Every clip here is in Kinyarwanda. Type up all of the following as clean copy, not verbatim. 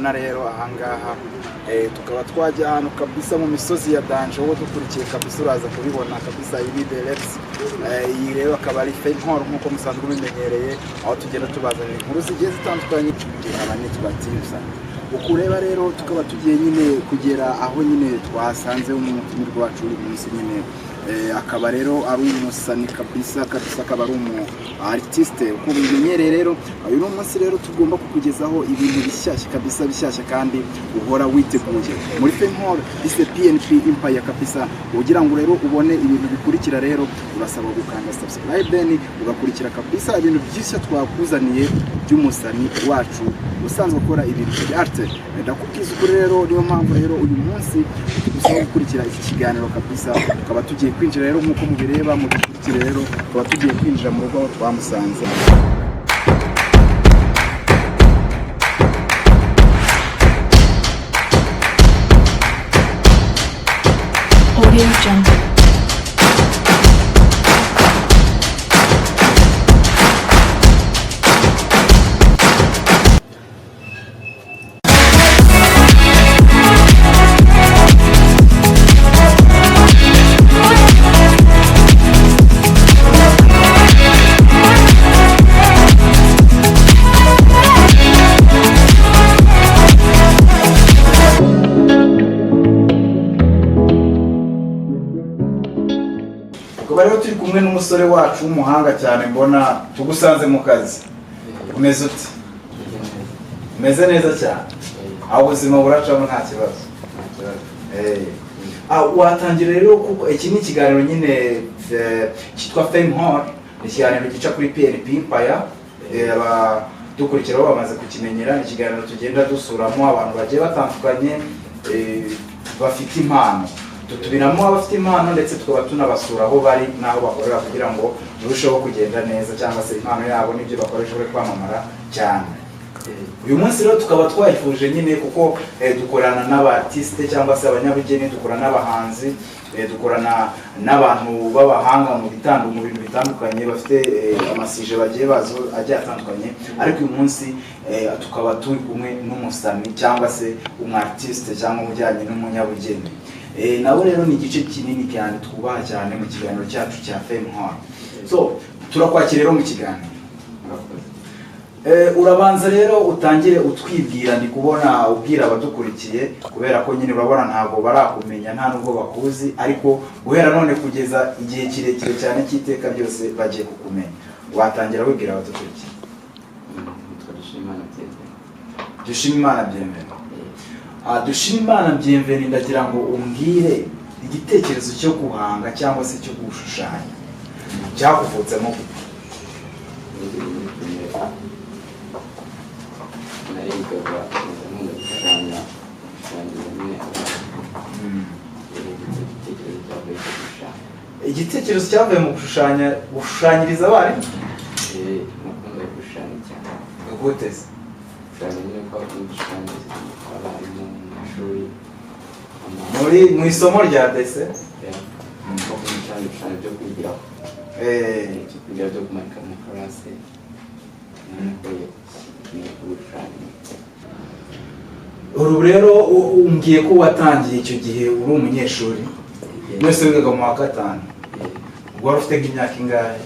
mubibona rero ahangaha tukaba twajya ahantu kabisa mu misozi ya Danje, wowe dukurikiye kabisa uraza kubibona kabisa ibi Delex. Iyi rero akaba ari Fenhor nkuko musanzwe bimenyereye, aho tugenda tubazanira inkuru zigiye zitandukanye abanitwa Timsa. Ukureba rero tukaba tugiye nyine kugera aho nyine twasanze umutumirwa wacu uri munsi nyine akaba rero ari umusani kabisa akaba ari umu artiste. Uko bimenyereye rero uyu munsi rero tugomba kukugezaho ibintu bishyashya kabisa, bishyashya kandi uhora witeguye muri Fenhor ise PNP Empire kabisa. Ugira ngo rero ubone ibintu bikurikira rero urasaba gukanda subscribe then ugakurikira kabisa ibintu byinshi twakuzaniye by'umusani wacu usanzwe ukora ibintu bya art. Ndakubwiza ukuri rero niyo mpamvu rero uyu munsi usaba gukurikira iki kiganiro kabisa. Tukaba tugiye kwinjira rero nkuko mubireba mu dukurikira rero tukaba tugiye kwinjira mu rugo twamusanze. Audio Jungle. Rero turi kumwe n'umusore wacu w'umuhanga cyane, mbona tugusanze mu kazi. Umeze ute? Umeze neza cyane. Aho ubuzima buracamo nta kibazo. Watangira rero kuko iki ni ikiganiro nyine cyitwa Fenhor, ikiganiro gica kuri PNP Empire. Dukurikira bamaze kukimenyera, ikiganiro tugenda dusuramo abantu bagiye batandukanye bafite impano. Tutubinamo abafite impano ndetse tukaba tunabasura aho bari naho bakorera kugira ngo burusheho kugenda neza cyangwa se impano yabo n'ibyo bakoresha bari kwamamara cyane. Uyu munsi rero tukaba twayifuje nyine kuko dukorana n'abartiste cyangwa se abanyabugeni, dukorana n'abahanzi, dukorana n'abantu b'abahanga mu bintu bitandukanye bafite amasije bagiye bazo agiye atandukanye. Ariko uyu munsi tukaba turi kumwe n'umusani cyangwa se umartiste cyangwa umujyanye n'umunyabugeni. Nabo rero ni igice kinini cyane twubaha cyane mu kiganiro cyacu cya Fenhor. So turakwakira rero mu kiganiro. Urabanza rero utangire utwibwira, ndi kubona ubwira abadukurikiye kubera ko nyine urabona ntago barakumenya nta nubwo bakuzi, ariko guhera none kugeza igihe kirekire cyane cy'iteka byose bagiye kukumenya. Watangira wibwira abadukurikiye. Dushimimana Bienvenue. Dushimimana Bienvenue, ndagira ngo umbwire igitekerezo cyo guhanga cyangwa se cyo gushushanya cyakuvutsemo gute? Igitekerezo cyavuye mu gushushanyiriza abarimu? Gute se? Mu isomo rya dese ubu rero umbwiye ko watangiye icyo gihe uri umunyeshuri mwese wigaga mu wa gatanu, wari ufite nk'imyaka ingahe?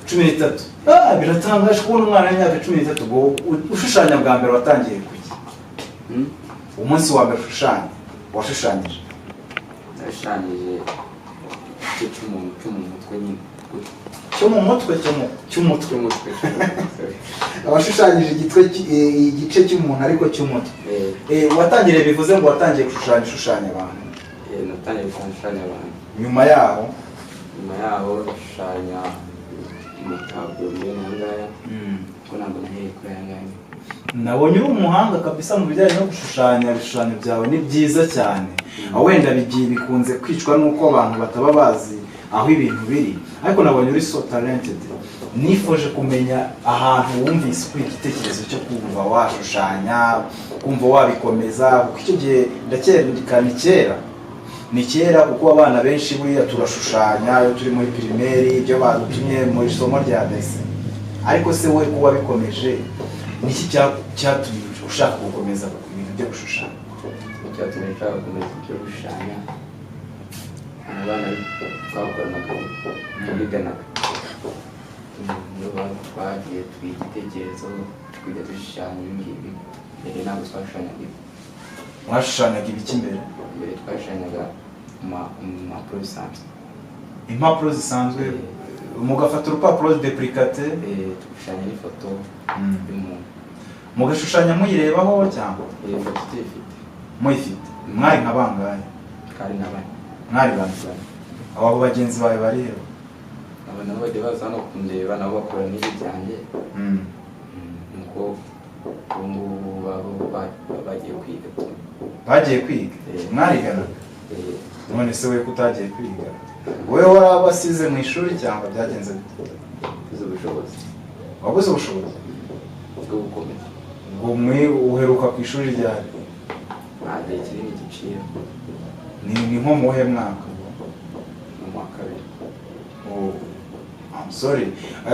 13. Biratangaje kubona umwana w'imyaka 13 ngo ushushanya bwa mbere watangiye kuki? Umunsi wa mbere ushushanya washushanyije? Nashushanyije cy'umutwe nyine. Cy'umutwe. Abashushanyije igice cy'umuntu ariko cy'umutwe. Watangiriye bivuze ngo watangiye gushushanya abantu? Natangiye gushushanya abantu. Nyuma yaho gushushanya umutaburo n'angaya. Ko ntabwo nahiye kuri angaya. Nabonye uri umuhanga kabisa mu bijyanye no gushushanya. Ibishushanyo byawe ni byiza cyane. Wenda bikunze kwicwa nuko abantu bataba bazi aho ibintu biri, ariko nabonye uri so talented. Nifuje kumenya ahantu wumvise kuri igitekerezo cyo kumva washushanya, kumva wabikomeza, kuko icyo gihe ndacyerukana ni kera kuko abana benshi buriya turashushanya iyo turi muri primaire ibyo badutumye mu isomo rya dese. Ariko se we kuba bikomeje niki cyatumye ushaka gukomeza ibintu byo gushushanya? icyatumye nshaka gukomeza ibyo gushushanya abana twakoranaga tubiganaga twagiye twiga igitekerezo twiga dushushanya ibingibi mbere ntabwo twashushanyaga ibi. Mwashushanyaga ibiki mbere? Mbere twashushanyaga impapuro zisanzwe. Impapuro zisanzwe mugafata urupapuro deplicate tugashushanya n'ifoto y'umuntu. Mugashushanya muyirebaho cyangwa? Ifoto tuyifite. Muyifite? Mwari nka bangahe? Twari nka bane. Mwari bane? Abo bagenzi bawe bareba? Aba nabo bajya baza hano kundeba nabo bakora n'ibi byanjye. Nuko ubu ngubu bagiye kwiga. Bagiye kwiga? Mwariganaga? None se we kutagiye kwiga? Wowe warabasize mu ishuri cyangwa byagenze bite? Wabuze ubushobozi. Wabuze ubushobozi bwo gukomeza. Ngo mwe uheruka ku ishuri ryari? Nta gihe kinini giciye. Ni nko muhe mwaka? Mu mwaka kabiri. I'm sorry.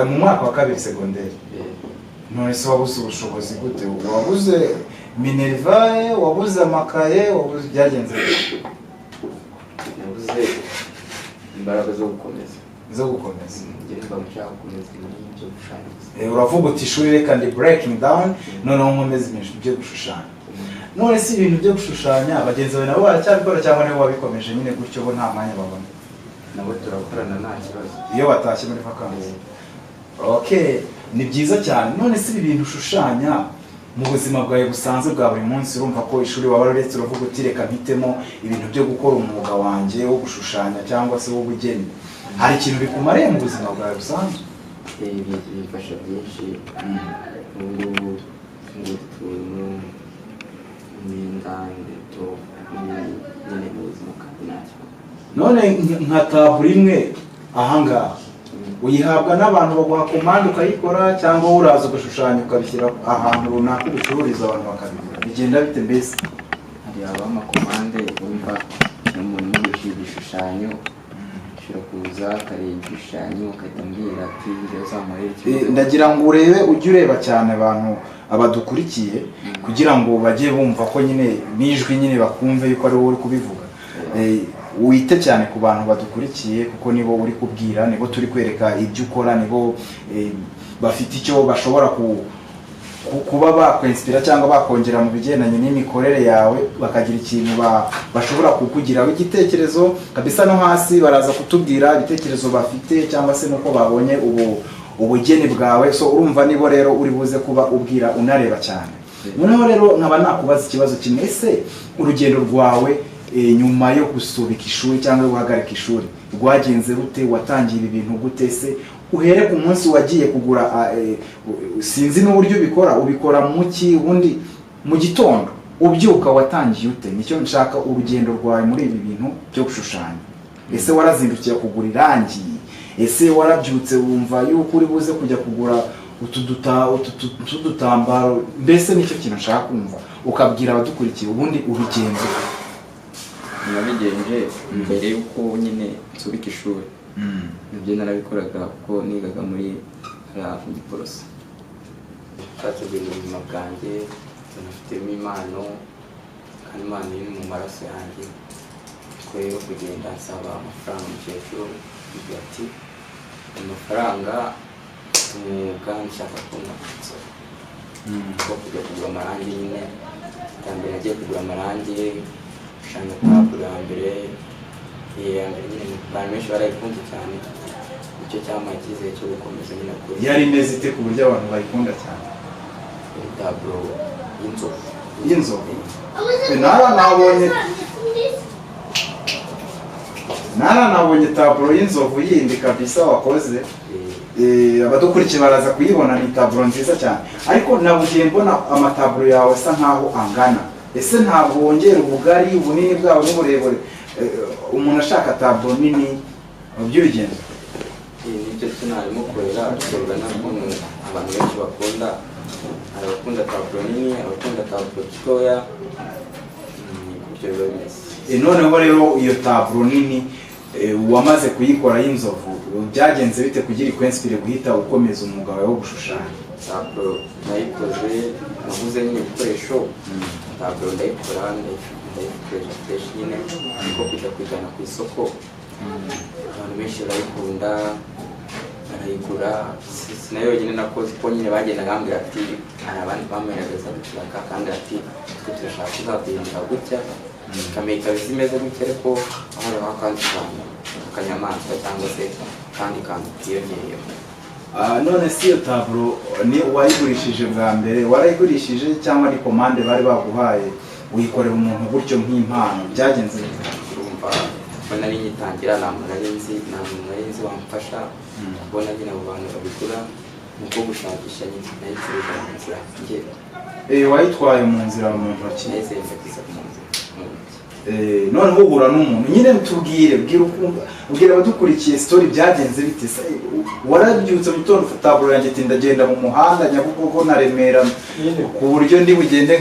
Mu mwaka wa kabiri segonderi. None se wabuze ubushobozi gute? Wabuze minervae, wabuze amakaye, wabuze byagenze bite? Nabuze imbaraga zo gukomeza. Zo gukomeza? Ngira ngo nshaka gukomeza ibyo gushushanya. Uravuga uti ishuri reka ndi breaking down noneho nkomeza ibintu byo gushushanya. None si ibintu byo gushushanya abagenzi bawe nabo baracyabikora cyangwa nibo wabikomeje nyine gutyo bo nta mwanya babona? Nabo turakorana nta kibazo. Iyo batashye muri vacances. Okay, ni byiza cyane. None si ibintu ushushanya mu buzima bwawe busanzwe bwa buri munsi urumva ko ishuri waba uretse uravuga uti reka mpitemo ibintu byo gukora umwuga wanjye wo gushushanya cyangwa se w'ubugeni. Hari ikintu bikumariye mu buzima bwawe busanzwe? Bifasha byinshi. Ubu ngubu imyenda inkweto nyine mu buzima kandi ntacyo. None nka taburo imwe ahangaha uyihabwa n'abantu baguha komande ukayikora cyangwa uraza ugashushanya ukabishyira ahantu runaka ubucururiza abantu bakabigura? Bigenda bite mbese? Hari abamakomande bumva n'umuntu ugurisha igishushanyo ushobora kuza akareba igishushanyo ukahita ambwira ati njyewe uzamurere. Ndagira ngo urebe ujye ureba cyane abantu abadukurikiye kugira ngo bajye bumva ko nyine n'ijwi nyine bakumve yuko ari wowe uri kubivuga. Wite cyane ku bantu badukurikiye kuko nibo uri kubwira, nibo turi kwereka ibyo ukora, nibo bafite icyo bashobora kuba bakwinspira cyangwa bakongera mu bigendanye n'imikorere yawe, bakagira ikintu bashobora kukugiraho igitekerezo kabisa. No hasi baraza kutubwira ibitekerezo bafite cyangwa se nuko babonye ubugeni bwawe. So urumva nibo rero uri buze kuba ubwira unareba cyane. Noneho rero nkaba nakubaza ikibazo kimwe, ese urugendo rwawe nyuma yo gusubika ishuri cyangwa guhagarika ishuri rwagenze rute? Watangiye ibi bintu gute? Se uhere ku munsi wagiye kugura sinzi n'uburyo ubikora muki ubundi mu gitondo ubyuka watangiye ute? Nicyo nshaka, urugendo rwawe muri ibi bintu byo gushushanya. Ese warazindukiye kugura irangi? Ese warabyutse wumva yuko uri buze kujya kugura utudutambaro? Mbese nicyo kintu nshaka kumva ukabwira abadukurikiye ubundi urugendo. Nabigenje mbere yuko nyine nsubika ishuri. Ibyo narabikoraga kuko nigaga muri Giporoso. Nshatse kugira ubuzima bwanjye, nafitemo impano kandi impano iri mu maraso yanjye. Rero kugenda nsaba amafaranga umukecuru agira ati amafaranga umwuga nshaka kubona umusoro wo kujya kugura amarangi. Nyine mbere nagiye kugura amarangi gushanga taburo ya mbere nyine abantu benshi barayikunze cyane, nicyo cyampaye icyizere cyo gukomeza nyine kuri. Yari imeze ite ku buryo abantu bayikunda cyane? Taburo y'inzovu. Nabonye taburo y'inzovu yindi kabisa wakoze. Abadukurikiye baraza kuyibona, ni taburo nziza cyane. Ariko nabugiye mbona amataburo yawe asa nkaho angana. Ese ntabwo wongera ubugari, ubunini bwawe n'uburebure? Umuntu ashaka taburo nini by'urugendo. Nicyo tunarimo korera dukorwa n'umuntu abantu benshi bakunda. Abakunda taburo nini, abakunda taburo toya. Noneho rero iyo taburo nini wamaze kuyikora y'inzovu byagenze bite kugira ikwinspire guhita ukomeza umwuga wawe wo gushushanya? tablo nayikoze naguze nyine ibikoresho tablo ndayikora ndayikoresha fresh nyine ariko kujya kujyana ku isoko abantu benshi barayikunda barayigura sinayo yonyine nakoze ko nyine bagenda gambira ati hari abandi bamerageza gushaka kandi ati twe turashaka kuzabihindura gutya kameka zimeze gutya ariko hariho akandi kantu akanyamaswa cyangwa se kandi kantu kiyongereyeho. None si iyo tablo ni wayigurishije bwa mbere warayigurishije cyangwa ni komande bari baguhaye uyikorera umuntu gutyo nk'impano byagenze urumva ko nari nyitangira nta muntu nari nzi wamfasha kubona nyine abo bantu babigura nuko gushakisha nyine nayicuruje mu nzira njye wayitwaye mu nzira mu ntoki nahise nfatiza mu nzira noneho uhura n'umuntu nyine ubwira abadukurikiye story byagenze bite warabyutse mu gitondo ufata tablo yanjye ati ndagenda mu muhanda Nyabugogo na Remera ku buryo ndi bugende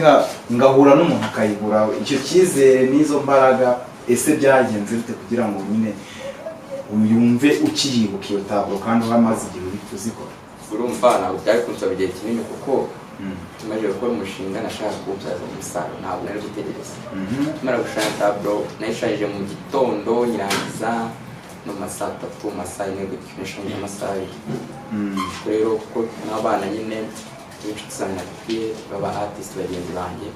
ngahura n'umuntu akayigura icyo cyizere n'izo mbaraga ese byagenze bite kugira ngo nyine uyumve ukiyibuka iyo tablo kandi wamaze igihe uzikora? urumva ntabwo byari kunsaba igihe kinini kuko tumaze gukora umushinga nashaka kuwubyaza umusaruro ntabwo nari gutegereza tumara gushanya tablo nayishushanyije mu gitondo nyirangiza no mu saa 3 mu saa 4 gutyo nashanyije amasaha 2 rero kuko n'abana nyine inshuti zanjye nakubwiye baba artist bagenzi banjye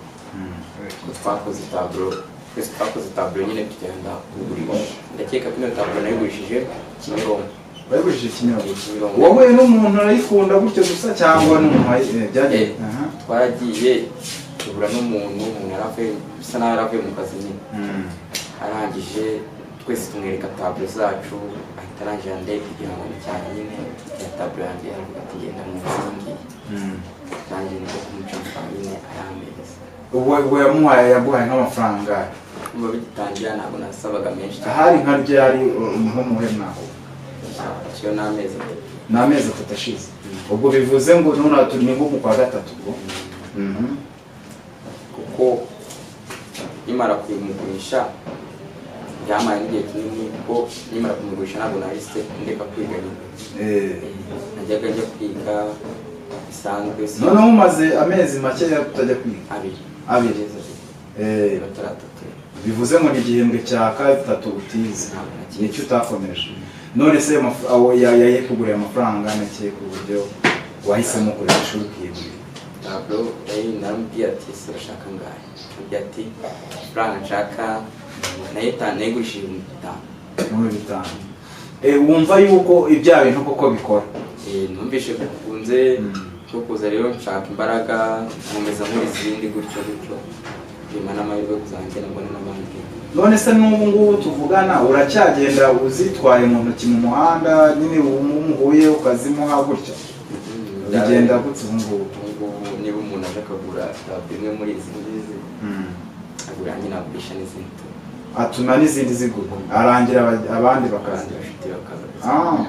twakoze tablo nyine tugenda kugurisha ndakeka ko iyo tablo nayigurishije Kimironko. Bayigurishije Kimironko wowe n'umuntu arayikunda gutyo gusa cyangwa n'umuntu byagiye twaragiye tubura n'umuntu bisa naho yaravuye mu kazi nyine arangije twese tumwereka tablo zacu ahita arangira ndebe kugira ngo cyane nyine ya tablo yanjye aravuga ati genda mu nzingi nanjye niko kumuca nyine ayameza. ubwo yaguhaye nk'amafaranga kuba bigitangira ntabwo nasabaga menshi ahari nka ryari nko muhe naho cyo n'amezi atatu ashize ubwo bivuze ngo none turi nko mu kwa gatatu ubwo kuko nimara kumugurisha byamaye n'igihe kinini kuko nimara kumugurisha ntabwo nahise ndeka kwiga nyine najyaga njya kwiga bisanzwe noneho umaze amezi make tutajya kwiga abiri bivuze ngo ni igihembwe cya gatatu utize nicyo utakomeje. none se yayikuguriye amafaranga nake ku buryo wahisemo kureka ishuri ukiyigurira tablo naramubwiye ati ese urashaka ngahe ambwira ati amafaranga nshaka nayigurishije mu 5. wumva yuko ibya bintu koko bikora? numvise bikunze cyo kuza rero nshaka imbaraga nkomeza muri izindi gutyo bima n'amahirwe kuzangira mbona n'abandi. none se n'ubu ngubu tuvugana uracyagenda uzitwaye mu ntoki mu muhanda nyine umuhuye ukazimuha gutyo bigenda gutse ubu ngubu? niba umuntu aje akagura bimwe muri izi ngizi agura nyine agurisha n'izindi atuma n'izindi zigurwa arangira abandi bakaza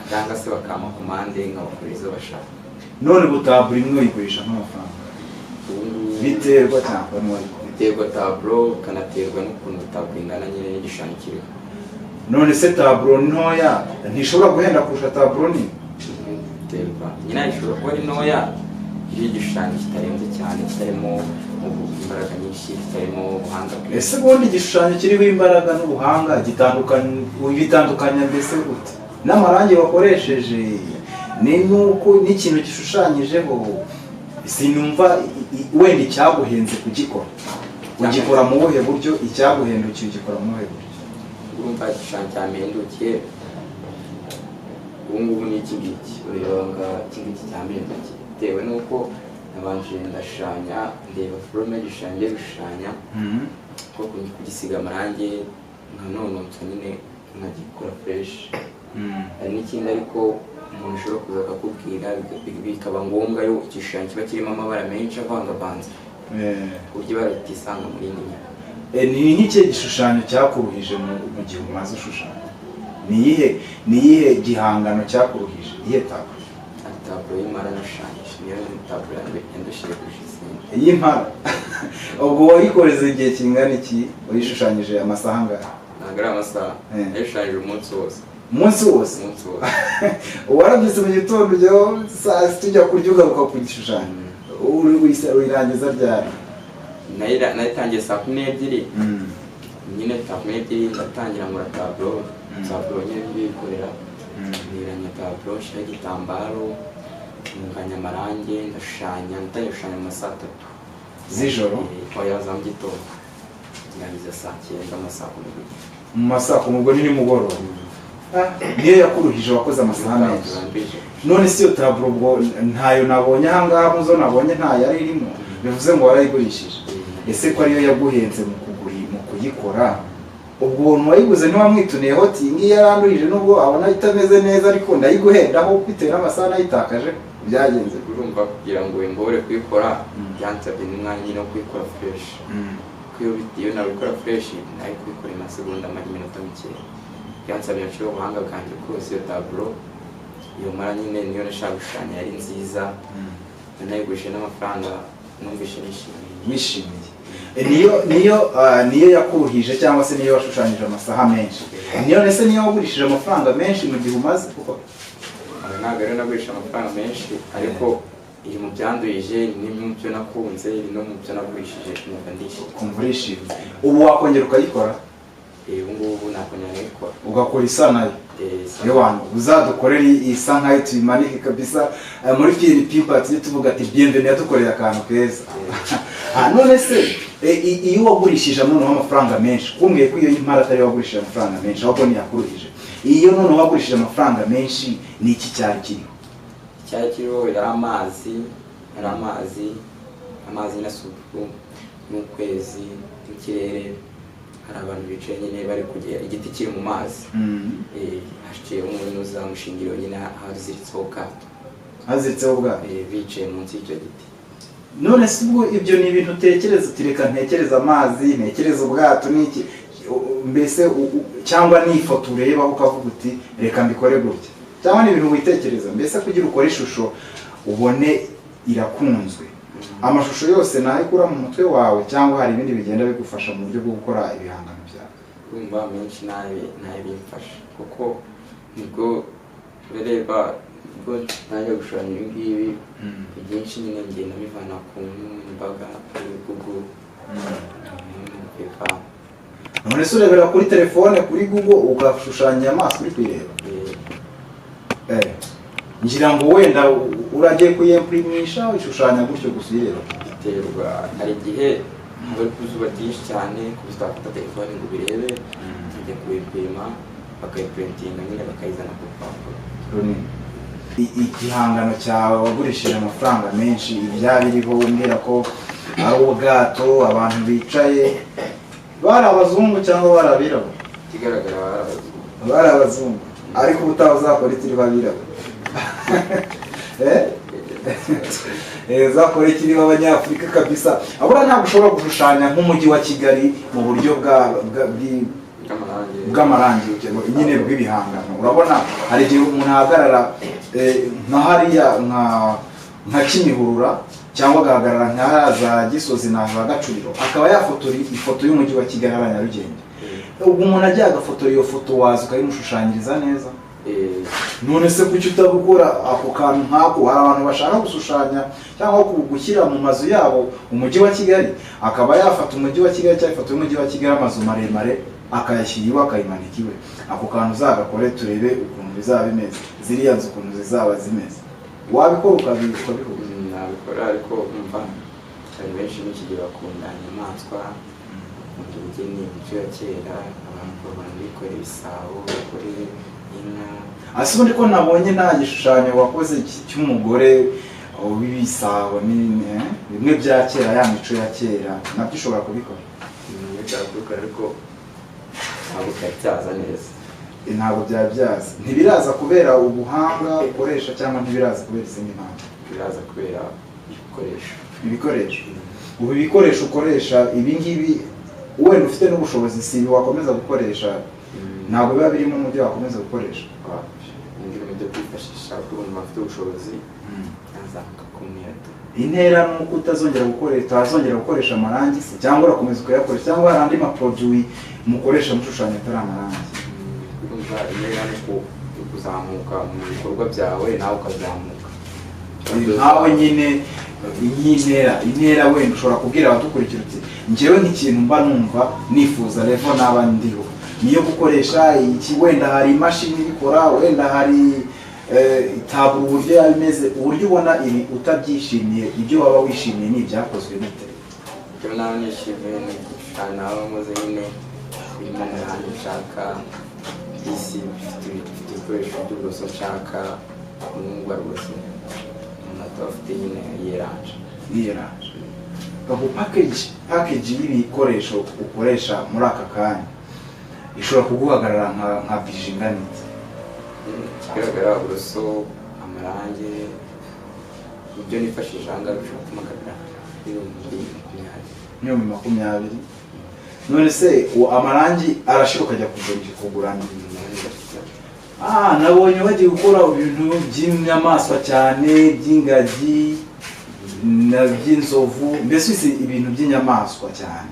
cyangwa se bakama komande nkabakora izo bashaka. none butabura imwe uyigurisha nk'amafaranga biterwa cyangwa n'uwayikora? biterwa tablo kanaterwa n'ukuntu tablo ingana nyine n'igishushanyo kiriho. none se tablo ntoya ntishobora guhenda kurusha tablo nini? biterwa nyine ishobora kuba ari ntoya iyo igishushanyo kitarenze cyane kitarimo imbaraga nyinshi kitarimo ubuhanga bwinshi. ese ubundi igishushanyo kiriho imbaraga n'ubuhanga bitandukanya mbese gute? n'amarangi bakoresheje nuko n'ikintu gishushanyijeho sinumva wenda icyaguhenze kugikora ugikora mu buhe buryo? icyaguhendukiye ugikora mu buhe buryo? urumva igishushanyo cyamendukiye ubu ngubu ni iki ngiki ureba iki ngiki cyamendukiye bitewe n'uko nabanje ndashushanya ndeba forome y'igishushanyo ngiye gushushanya ko kugisiga amarangi nkanonotswa nyine nkagikora fresh. hari n'ikindi ariko umuntu ushobora kuza akakubwira bikaba ngombwa yo igishushanyo kiba kirimo amabara menshi avangavanze ku buryo ibara ritisanga muri nyine. ni nk'icyo gishushanyo cyakuruhije mu gihe umaze ushushanya? ni iyihe gihangano cyakuruhije? iyihe tablo? tablo y'imara nashushanyije niyo tablo yandushije kurusha izindi. iy'impara? ubwo wayikoreze igihe kingana iki? wayishushanyije amasaha angahe? ntabwo ari amasaha nayishushanyije umunsi wose. umunsi wose warabyutse mu gitondo ujyaho saa sita ujya kurya ugaruka ku gishushanyo uyirangiza ryari? nayitangiye saa 12 nyine saa 12 ndatangira nkora taburo nyine bikorera niranya taburo shira igitambaro nganya amarange ndashushanya ndashushanya mu saa 3 z'ijoro oya za mu gitondo ndangiza saa 9 mu saa 10 mu masaa 10 ubwo ni nimugoroba. Niyo yakuruhije wakoze amasaha menshi. None si yo taburo ubwo ntayo nabonye ahangaha muzo nabonye ntayo yari irimo bivuze ngo warayigurishije. Ese ko ariyo yaguhenze mu kuyikora ubwo umuntu wayiguze ntiwamwituniyeho ati ngiyi yaranduhije nubwo abona itameze neza ariko ndayiguhendaho bitewe n'amasaha nayitakaje byagenze. Urumva kugira ngo wembore kuyikora byansabye n'umwanya nyine wo kuyikora fresh. Iyo nabikora fresh nayo kuyikora amasegonda make iminota mike byansabye nshobora ubuhanga bwanjye bwose. Iyo taburo iyo mara nyine niyo nashaka gushushanya yari nziza nanayigurishije n'amafaranga numvise nishimiye. Niyo yakuruhije cyangwa se niyo washushanyije amasaha menshi? Nese niyo wagurishije amafaranga menshi mu gihe umaze kuko ntabwo rero nagurisha amafaranga menshi ariko iri mu byanduhije ni mu byo nakunze iri no mu byo nagurishije kumva urishimye. Ubu wakongera ukayikora? ubu ngubu nakongera nkayikora ugakora isa nayo? Yewangu uzadukorere isa nkayo tuyimanike kabisa muri Pimpa tujye tuvuga ati bienvenue yadukoreye akantu keza. None se iyo wagurishije noneho amafaranga menshi kumbwiye ko iyo impara atari wagurishije amafaranga menshi ahubwo niyakuruhije, iyo noneho wagurishije amafaranga menshi ni iki cyari kiriho? Cyari kiriho yari amazi n'isuku n'ukwezi n'ikirere. Hari abantu bicaye nyine bari kugera igiti kiri mu mazi hashikiye umuntu uzamushingiro nyine haziritseho ubwato bicaye munsi y'icyo giti. None se ubwo ibyo ni ibintu utekereza utireka ntekereza amazi ntekereza ubwato n'iki mbese cyangwa n'ifoto ureba ukavuga uti reka mbikore gutya, cyangwa ni ibintu witekereza mbese kugira ukore ishusho ubone irakunzwe? Amashusho yose nayikura mu mutwe wawe cyangwa hari ibindi bigenda bigufasha mu buryo bwo gukora ibihangano byawe? Urumva menshi nayo bimfasha kuko nibwo bereba ubwo najya gushushanya ibi ngibi byinshi nyine ngenda bivana ku mbaga kuri Google pepa. None se urebera kuri telefone kuri Google ugashushanya amaso uri kwireba? Ngira ngo wenda uragiye kuyemprimisha ushushanya gutyo gusa uyireba? Biterwa, hari igihe muri kuzuba ryinshi cyane kuzafata telefone ngo birebe tujya kuyipima bakayiprintinga nyine bakayizana ku rupapuro runini. Igihangano cyawe wagurishije amafaranga menshi ibyabiriho mbwira ko ari ubwato abantu bicaye bari abazungu cyangwa bari abirabura? Kigaragara bari abazungu ariko ubutaha uzakora itiriho abirabura zakora ikiriho abanyafurika kabisa. Abura ntabwo ushobora gushushanya nk'umujyi wa Kigali mu buryo bw'amarangi nyine bw'ibihangano. Urabona hari igihe umuntu ahagarara nka hariya nka Kimihurura cyangwa agahagarara nka za Gisozi na za Gacuriro akaba yafotora ifoto y'umujyi wa Kigali ari Nyarugenge. Ubwo umuntu agiye agafotora iyo foto waza ukayimushushanyiriza neza? None se kuki utabukora ako kantu nkako? Hari abantu bashaka gushushanya cyangwa gushyira mu mazu yabo umujyi wa Kigali, akaba yafata umujyi wa Kigali cyangwa ifoto y'umujyi wa Kigali amazu maremare akayashyira iwe akayimanika iwe. Ako kantu uzagakore turebe ukuntu bizaba bimeze, ziriya nzu ukuntu zizaba zimeze. Wabikora ukabihuza? Nabikora ariko umva hari benshi n'ikigihe bakunda inyamaswa bakunda ubugeni imico ya kera abantu bikora ibisabo bakora inka. Ubundi ko nabonye nta gishushanyo wakoze cy'umugore w'ibisabo bimwe bya kera ya mico ya kera nabyo ushobora kubikora? Ariko ntabwo byabyaza neza. Ntabwo byabyaza? Ntibiraza kubera ubuhanga ukoresha cyangwa ntibiraza kubera izindi mpamvu? Biraza kubera ibikoresho. Ubu ibikoresho ukoresha ibi ngibi wenda ufite n'ubushobozi si ibi wakomeza gukoresha? Ntabwo biba birimo mu byo wakomeza gukoresha? Ibintu byo kwifashisha umuntu afite ubushobozi yazamuka ku ntera. Intera nuko utazongera gukoresha amarangi se cyangwa urakomeza kuyakoresha cyangwa hari andi maproduit mukoresha mushushanya atari amarangi? kwifuza intera no kuzamuka mu bikorwa byawe nawe ukazamuka nkawe nyine intera wenda ushobora kubwira abadukurikira uti njyewe nk'ikintu mba numva nifuza level n'aba ndiho niyo gukoresha iki, wenda hari imashini ibikora, wenda hari taburo uburyo yabimeze, uburyo ubona ibi utabyishimiye, ibyo waba wishimiye ni ibyakozwe bite? ibyo nawe nishimiye ni igishushanyo nawe nkoze nyine birimo amarangi nshaka, isi bifite ibikoresho by'uburoso nshaka, umwungu wa rwose umuntu afite nyine yiranje. Gabo package y'ibikoresho ukoresha muri aka kanya ishobora kuguhagarara nka bije ingana iki? Kigaragara uburoso, amarangi, ibyo nifashisha ahangaha bishobora kumuhagarara miliyoni 20. None se amarangi arashira ukajya kugura nabonye bagiye gukora ibintu by'inyamaswa cyane, by'ingagi by'inzovu, mbese ibintu by'inyamaswa cyane.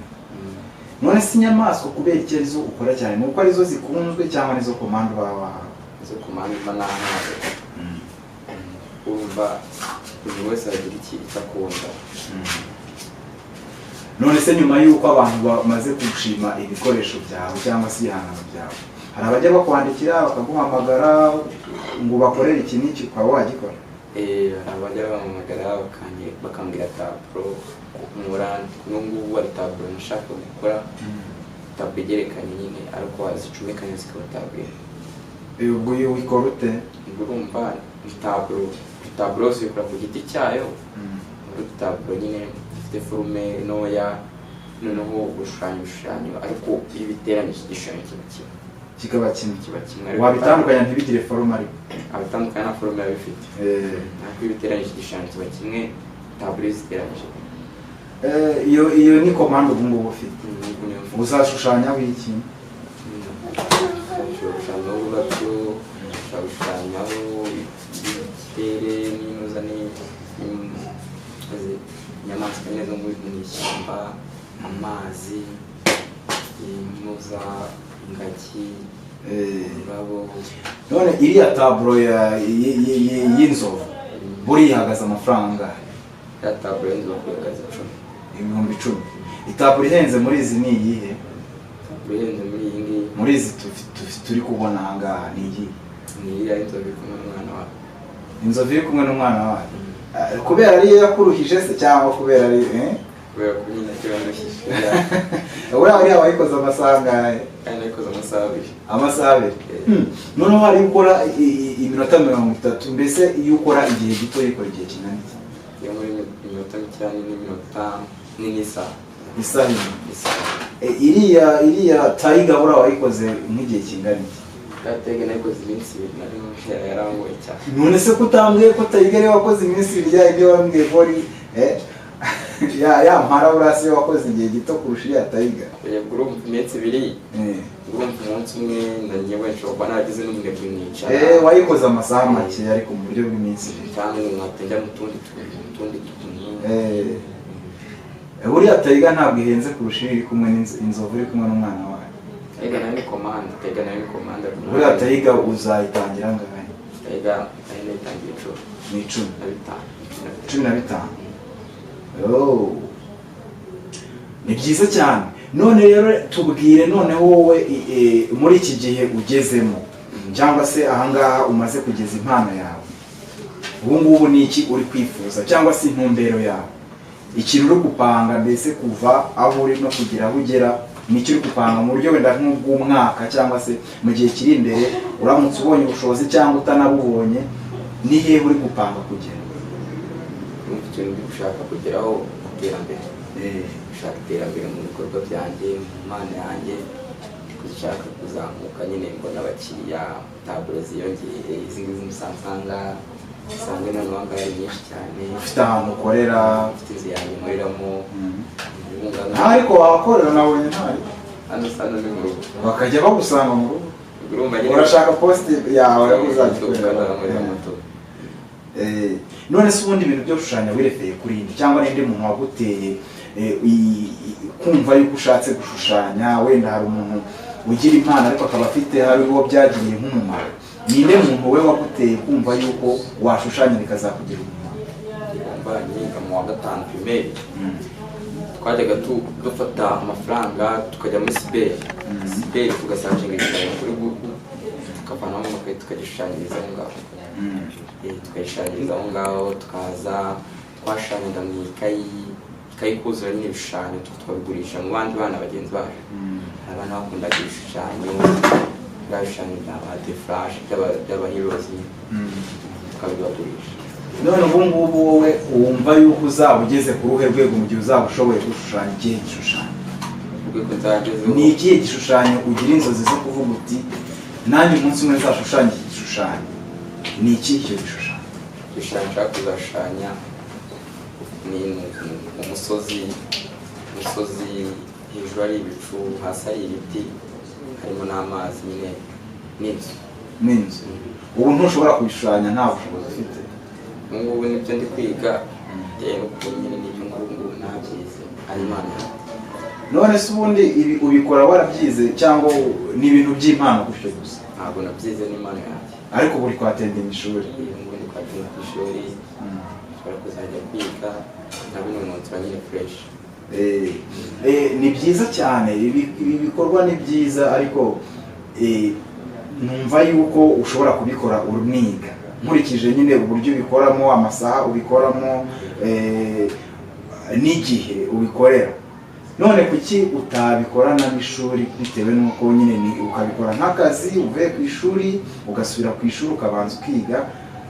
None si inyamaswa kubera icyo arizo ukora cyane, nuko arizo zikunzwe cyangwa nizo komando baba izo komando n'ahantu urumva buri wese agira icyo akunda. None se nyuma y'uko abantu bamaze gushima ibikoresho byawe cyangwa se ibihangano byawe, hari abajya bakwandikira bakaguhamagara ngo bakorere iki n'iki ukaba wagikora? Hari abajya bampamagara bakambwira taburo n'ubu ari taburo nshaka gukora, taburo igerekanye nyine ariko wazicumekanya zikaba taburo. Ubwo wikora ute? Urumva taburo zikora ku giti cyayo, muri taburo nyine ifite forume ntoya, noneho ibishushanyo ariko iyo biteranyije igishushanyo kikaba kimwe. Wabitandukanya ntibigire forume ariko? Abitandukanya na forume yabifite. Ariko iyo biteranyije igishushanyo kiba kimwe, taburo ziteranyije. Iyo ni komando ubu ngubu ufite. Uzashushanyaho iki? Ushushanyaho ururabyo, ushushanyaho ikirere n'inuza inyamaswa neza mu ishyamba, amazi, inuza, ingagi, ururabo. None iriya taburo y'inzovu buriya ihagaze amafaranga? Ya taburo y'inzovu ihagaze 10,000. Itaburo ihenze muri izi ni iyihe? Taburo ihenze muri iyi ngiyi, muri izi turi kubona ahangaha ni iyihe? ni iriya inzovu iri kumwe n'umwana wayo. Inzovu iri kumwe n'umwana wayo kubera ariyo yakuruhije se cyangwa kubera ari kubera ko nyine kiba ndushije? uriya wayikoze amasaha angahe? Nayikoze amasaha 2. Amasaha 2? Noneho hari ukora iminota 30, mbese iyo ukora igihe gito yikora igihe kingana iki? Iyo muri iminota mike n'iminota n'isaha. Isaha iriya tayiga buriya wayikoze nk'igihe kingana iki? Yatege nayikoze iminsi 2 nari yarangoye cyane. None se kutambwiye ko tayiga ari wakoze iminsi 2 ya ibyo wambwiye bori ya mpara burasi wakoze igihe gito kurusha iriya tayiga? Urumva iminsi 2, urumva umunsi umwe nanyewe nshobora kuba naragize n'umunebwe mwica. Wayikoze amasaha make ariko mu buryo bw'iminsi 2 cyangwa nkatenda mu tundi tuntu. Buriya tayiga ntabwo ihenze kurusha iri kumwe n'inzovu iri kumwe n'umwana wayo. Tayiga nayo ni komanda. Buriya tayiga uzayitangira angahe? Tayiga nayo itangiye 15. Ni byiza cyane. None rero tubwire noneho wowe muri iki gihe ugezemo cyangwa se ahangaha umaze kugeza impano yawe, ubu ngubu ni iki uri kwifuza cyangwa se intumbero yawe, ikintu uri gupanga mbese kuva aho uri no kugira aho ugera, ni icyo uri gupanga mu buryo wenda nk'ubw'umwaka cyangwa se mu gihe kiri imbere, uramutse ubonye ubushobozi cyangwa utanabubonye, ni hehe uri gupanga kugera? Ikintu ndi gushaka kugeraho iterambere. Gushaka iterambere mu bikorwa byanjye, mu mpano yanjye, gushaka kuzamuka nyine mbona abakiriya, taburo ziyongere, izi ngizi musansanga usanga noneho ahangaha ari nyinshi cyane. Ufite ahantu ukorera? Ufite inzu yanjye nkoreramo. Ariko wahakorera nabonye ntari? Hano usanga ni mu rugo. Bakajya bagusanga mu rugo? Urashaka poste yawe uzagikorera? none se ubundi ibintu byo gushushanya wirefeye kuri indi cyangwa n'indi muntu waguteye kumva yuko ushatse gushushanya, wenda hari umuntu ugira impano ariko akaba afite hari uwo byagiriye nk'umumaro, ninde muntu we waguteye kumva yuko washushanya bikazakugira umumaro? Niga mu wa gatanu primaire twajyaga dufata amafaranga tukajya muri siberi tugasarashinga igishushanyo kuri Google tukavanamo amakaye tukagishushanyiriza aho ngaho, tukayishushanyiriza aho ngaho, tukaza twashanyiriza mu ikayi kuzura nyine ibishushanyo tukabigurisha mu bandi bana bagenzi bacu. Hari abana bakundaga ibishushanyo babishushanyo bya deflash by'abaheroes tukabibagurisha. None ubu ngubu wowe wumva yuko uzaba ugeze ku ruhe rwego mu gihe uzaba ushoboye gushushanya ikihe gishushanyo? Ni ikihe gishushanyo ugira inzozi zo kuvuga uti nanjye umunsi umwe nzashushanya iki gishushanyo? Ni ikihe icyo gishushanyo? Igishushanyo nshaka kuzashushanya ni umusozi hejuru ari ibicu, hasi ari ibiti, harimo n'amazi nyine n'inzu. Ubu ntushobora kubishushanya nta bushobozi ufite? Ngubu nibyo ndi kwiga uko nyine n'ibyo ngubu ntabyize ari impano. None se ubundi ibi ubikora warabyize cyangwa ni ibintu by'impano gutyo gusa? Ntabwo nabyize n'impano yanjye. Ariko buri kwatendera ishuri? Ngubu ndi kwatendera ku ishuri, nshobora kuzajya kwiga na bino notira nyine fresh. Ni byiza cyane, ibi bikorwa ni byiza, ariko numva yuko ushobora kubikora uruniga nkurikije nyine uburyo ubikoramo, amasaha ubikoramo n'igihe ubikorera. None kuki utabikorana n'ishuri bitewe n'uko nyine ukabikora nk'akazi uvuye ku ishuri ugasubira ku ishuri ukabanza ukiga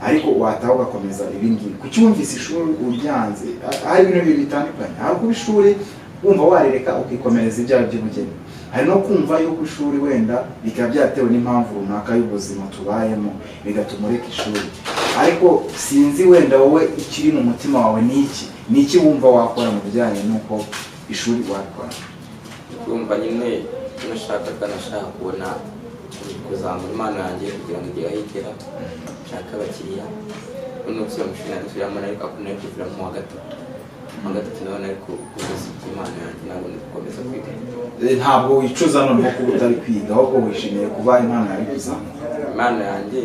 ariko wataha ugakomeza ibingibi? Kuki wumvise ishuri uryanze? Hari ibintu bibiri bitandukanye, hari kuba ishuri wumva warireka ukikomereza ibyaha by'ubugeni, hari no kumva yuko ishuri wenda bikaba byatewe n'impamvu runaka y'ubuzima tubayemo bigatuma ureka ishuri. Ariko sinzi wenda wowe ikiri mu mutima wawe ni iki wumva wakora mu bijyanye n'uko ishuri wakora? Urumva nyine nashaka kubona kuzamura impano yanjye kugira ngo igere aho igera, nshaka abakiriya. Uno gusubira mu ishuri nadusubiramo ariko akunda kwishyura mu wa gatatu nabona ariko ubuzi bw'imana yanjye ntabwo ndi gukomeza kwiga. Ntabwo wicuza noneho kuba utari kwiga, ahubwo wishimiye kuba impano yawe izamuka? Impano yanjye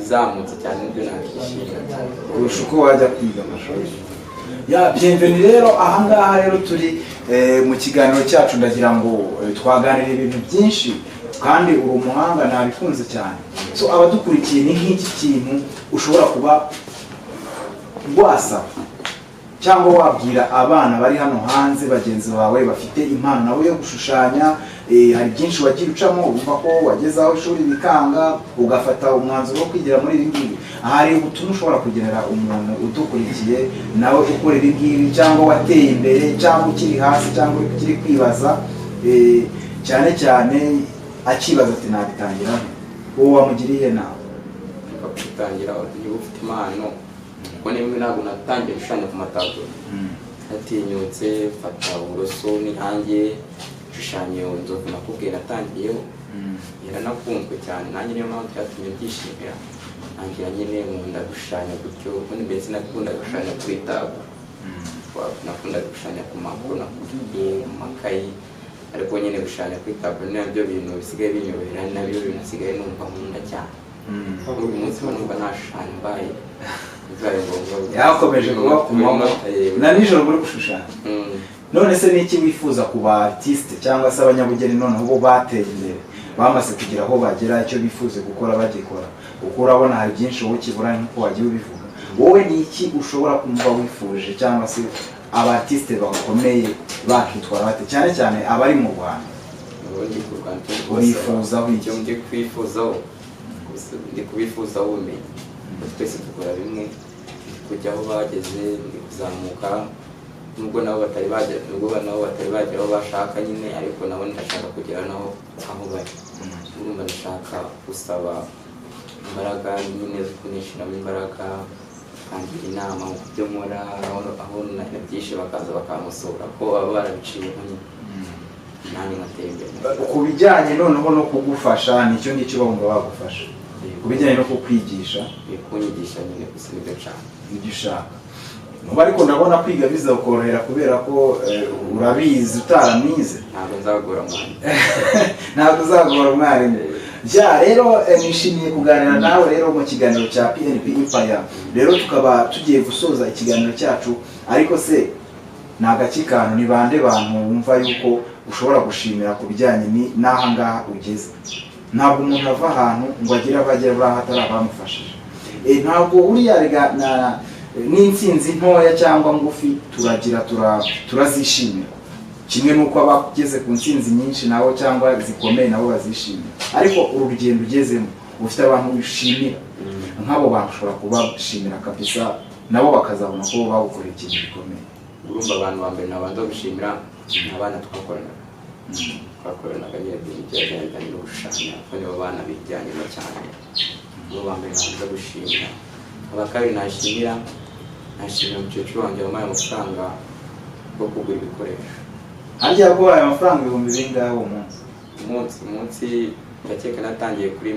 izamutse cyane nibyo nakishimira cyane kurusha uko wajya kwiga amashuri. Bienvenue rero ahangaha rero turi mu kiganiro cyacu, ndagira ngo twaganira ibintu byinshi kandi uri umuhanga nabikunze cyane. So abadukurikiye ni nk'iki kintu ushobora kuba wasaba cyangwa wabwira abana bari hano hanze bagenzi bawe bafite impano nabo yo gushushanya? Hari byinshi wagiye ucamo, urumva ko wageze aho ishuri bikanga ugafata umwanzuro wo kwigira muri ibi ngibi. Hari ubutumwa ushobora kugenera umuntu udukurikiye nawe ukora ibi ngibi, cyangwa wateye imbere cyangwa ukiri hasi cyangwa ukiri kwibaza cyane cyane akibaza ati nabitangira wowe wamugiriye nawe? Gutangira niba ufite impano, kuko nimwe ntabwo natangiye gushushanya ku mataburo, natinyutse fata uburoso n'intange shushanya iyo nzovu nakubwiye natangiyeho, yaranakunzwe cyane nanjye niyo mpamvu cyatumye byishimira, ntangira nyine nkunda gushushanya gutyo. ubundi mbere sinakundaga gushushanya kuri taburo, nakundaga gushushanya ku mpapuro mu makayi, ariko nyine gushushanya kuri taburo ni nabyo bintu bisigaye binyorohera, ni nabyo bintu bisigaye numva nkunda cyane. Uyu munsi numva nashushanya mbaye bibaye ngombwa yakomeje kuba ku manywa na nijoro muri gushushanya. None se niki wifuza ku ba artiste cyangwa se abanyabugeni noneho bo bateye imbere bamaze kugira aho bagera icyo bifuze gukora bagikora? Uko urabona hari byinshi wowe kibura nk'uko wagiye ubivuga, wowe ni iki ushobora kumva wifuje cyangwa se aba artiste bakomeye bakitwara bate, cyane cyane abari mu Rwanda? Urifuzaho iki? Ndi kubifuzaho ubumenyi, twese dukora bimwe, kujya aho bageze, ndi kuzamuka nubwo nabo batari bagera aho bashaka nyine, ariko nabo ndashaka kugera naho aho bari. Urumva ndashaka gusaba imbaraga nyine zo kunishyiramo imbaraga, kangira inama mu byo nkora, aho nabyishe bakaza bakamusura ko baba barabiciyeho nyine nanjye nkatera imbere. Ku bijyanye noneho no kugufasha nicyo ngicyo bumva bagufasha, kubijyanye no kukwigisha kunyigisha nyine gusa nibyo nshaka ibyo ushaka. Nuba ariko ndabona kwiga bizakorohera kubera ko urabizi utaranize. Ntabwo nzagora umwarimu. Ntabwo uzagora umwarimu. Ja rero nishimiye kuganira nawe rero mu kiganiro cya PNP Empire. Rero tukaba tugiye gusoza ikiganiro cyacu, ariko se nagakikano ni bande bantu wumva yuko ushobora gushimira ku bijyanye n'aha ngaha ugeze? Ntabwo umuntu ava ahantu ngo agire abagera bahatari abamufashije. Ntabwo uriya rega n'intsinzi ntoya cyangwa ngufi turazishimira kimwe nuko abageze ku ntsinzi nyinshi nabo cyangwa zikomeye nabo bazishimira, ariko urugendo ugezemo ufite abantu bishimira, nk'abo bantu ushobora kubashimira kabisa nabo bakazabona ko bagukorera ikintu gikomeye. Urumva abantu ba mbere nabanza gushimira abana twakoranaga nyine bijyanye no gushushanya, kuko nibo bana bijyanyemo cyane, nibo ba mbere nabanza gushimira. Abakabiri nashimira umukecuru wanjye wampaye amafaranga yo kugura ibikoresho. Harya ko aya mafaranga ibihumbi bingahe uwo umunsi ndakeka natangiye kuri 25.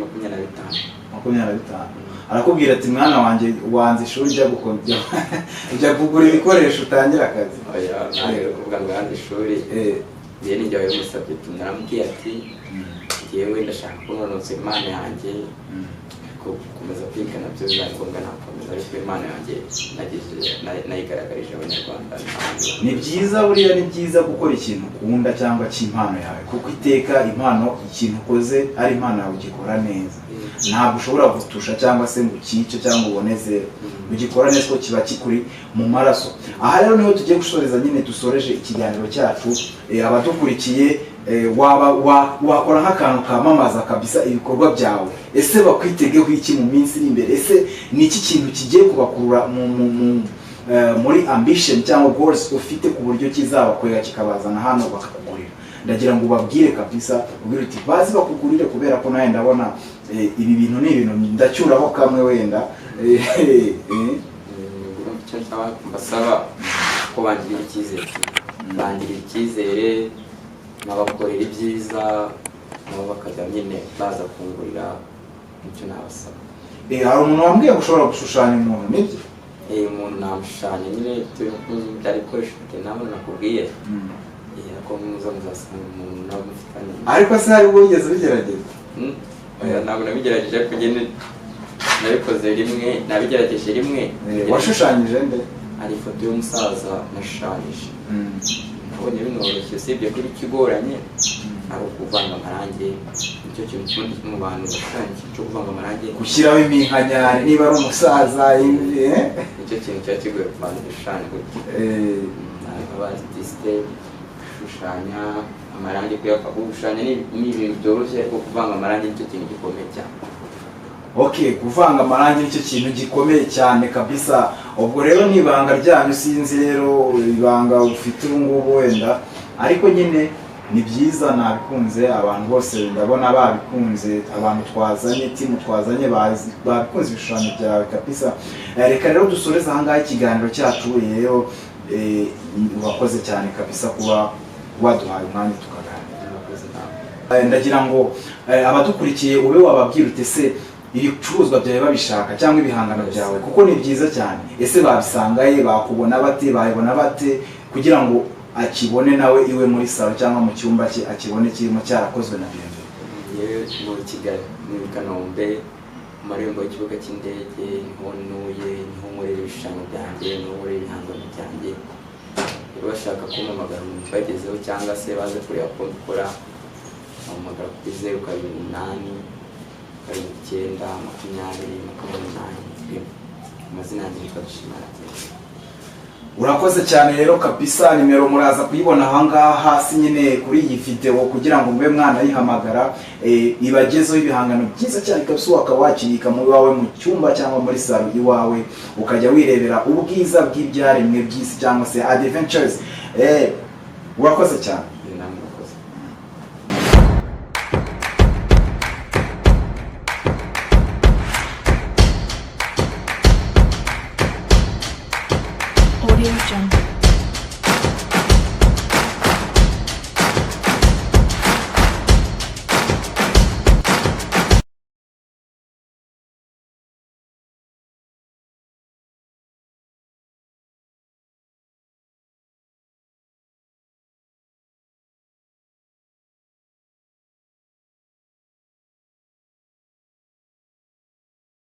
Arakubwira ati mwana wanjye wanze ishuri ujya kugura ibikoresho utangira akazi? Oya, ntabwo kuvuga ngo yanze ishuri. Njye ninjye wabimusabye, naramubwiye ati njyewe ndashaka kunonotsa impano yanjye, gukomeza kwiga nabyo bibaye ngombwa nakomeza, ariko impano yanjye nayigaragarije abanyarwanda. Ni byiza, buriya ni byiza gukora ikintu ukunda cyangwa cy'impano yawe, kuko iteka impano ikintu ukoze ari impano yawe ugikora neza. Ntabwo ushobora gutusha cyangwa se ngo ukice cyangwa uboneze, ugikora neza ko kiba kikuri mu maraso. Aha rero niho tugiye gusoreza nyine dusoreje ikiganiro cyacu. Abadukurikiye wakora nk'akantu kamamaza kabisa ibikorwa byawe, ese bakwitegeho iki mu minsi iri imbere? Ese ni iki kintu kigiye kubakurura muri ambition cyangwa goals ufite ku buryo kizabakwega kikabazana hano bakakugurira? Ndagira ngo ubabwire kabisa, ubwire uti bazi bakugurire, kubera ko nawe ndabona ibi bintu ni ibintu ndacyuraho kamwe wenda. Icyo mbasaba ko bangirira icyizere, nabakorera ibyiza, nabo bakajya nyine baza kungurira. Nicyo nabasaba. Hari umuntu wambwiye ko ushobora gushushanya umuntu, nibyo? Umuntu namushushanya nyine byari bikoresho ntabwo nakubwiye. Ariko muzasanga umuntu nawe mufitanye. Ariko se hari ubwo wigeze ubigerageza? Ntabwo nabigerageje, ariko njye nabikoze rimwe, nabigerageje rimwe. Washushanyije nde? Hari ifoto y'umusaza nashushanyije. Nabonye binoroshye, usibye kuri ikigoranye ari ukuvanga amarangi. Nicyo kintu kimwe mu bantu bashushanya cyo kuvanga amarangi, gushyiraho iminkanyari niba ari umusaza. Nicyo kintu cyari kigoye ku bantu bashushanya gutya. Abatisite gushushanya amarangi, gushushanya ni ibintu byoroshye, ariko kuvanga amarangi nicyo kintu gikomeye cyane. Okay, kuvanga amarangi nicyo kintu gikomeye cyane kabisa. Ubwo rero ni ibanga ryanyu, sinzi rero ibanga ufite ubu ngubu wenda, ariko nyine ni byiza, nabikunze. Abantu bose ndabona babikunze, abantu twazanye, timu twazanye babikunze ibishushanyo byawe kabisa. Reka rero dusoreze aha ngaha ikiganiro cyacu. Rero urakoze cyane kabisa kuba waduhaye umwanya tukaganira. Ndagira ngo abadukurikiye ube wababwira ute se ibicuruzwa byawe babishaka cyangwa ibihangano byawe, kuko ni byiza cyane. Ese babisangaye, bakubona bate, bayibona bate, kugira ngo akibone nawe iwe muri salo cyangwa mu cyumba cye, akibone kirimo cyarakozwe na BNB? Muri Kigali, muri Kanombe, mu marembo y'ikibuga cy'indege, niho ntuye, niho nkorera ibishushanyo byanjye, niho nkorera ibihangano byanjye. Bashaka kumpamagara umuntu bagezeho, cyangwa se baze kureba ko dukora, bampamagara kuri 028 9 20 amazina yanjye yitwa Dushimana. Urakoze cyane rero kabisa. Nimero muraza kuyibona aha ngaha hasi nyine kuri iyi video, kugira ngo mube mwana yihamagara ibagezeho ibihangano byiza cyane kabisa, ukaba wakirika muri wawe mu cyumba cyangwa muri salo iwawe, ukajya wirebera ubwiza bw'ibyaremwe by'isi cyangwa se adventures. Urakoze cyane.